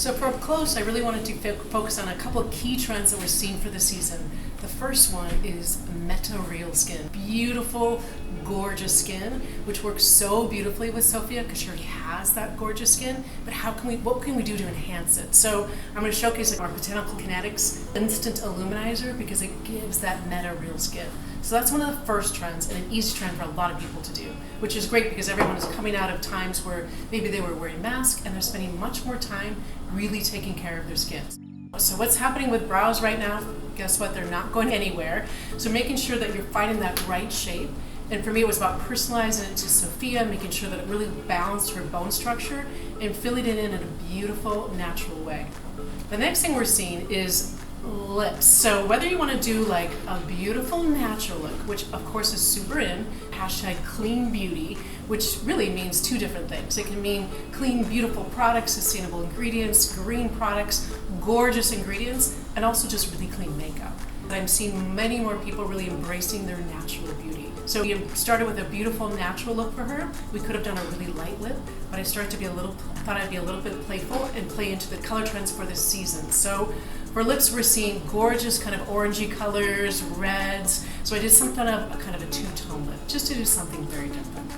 So for Up Close, I really wanted to focus on a couple of key trends that we're seeing for the season. The first one is Meta Real Skin. Beautiful, gorgeous skin, which works so beautifully with Sophia because she already has that gorgeous skin, but what can we do to enhance it? So I'm going to showcase our Botanical Kinetics Instant Illuminizer because it gives that Meta Real Skin. So that's one of the first trends and an easy trend for a lot of people to do, which is great because everyone is coming out of times where maybe they were wearing masks and they're spending much more time really taking care of their skin. So what's happening with brows right now? Guess what? They're not going anywhere. So making sure that you're finding that right shape. And for me, it was about personalizing it to Sophia, making sure that it really balanced her bone structure and filling it in a beautiful, natural way. The next thing we're seeing is lips. So whether you want to do like a beautiful natural look, which of course is super in, hashtag clean beauty, which really means two different things. It can mean clean, beautiful products, sustainable ingredients, green products, gorgeous ingredients, and also just really clean makeup. I'm seeing many more people really embracing their natural beauty. So we started with a beautiful natural look for her. We could have done a really light lip, but I thought I'd be a little bit playful and play into the color trends for this season. So for lips, we're seeing gorgeous kind of orangey colors, reds. So I did something of a kind of a two-tone lip, just to do something very different.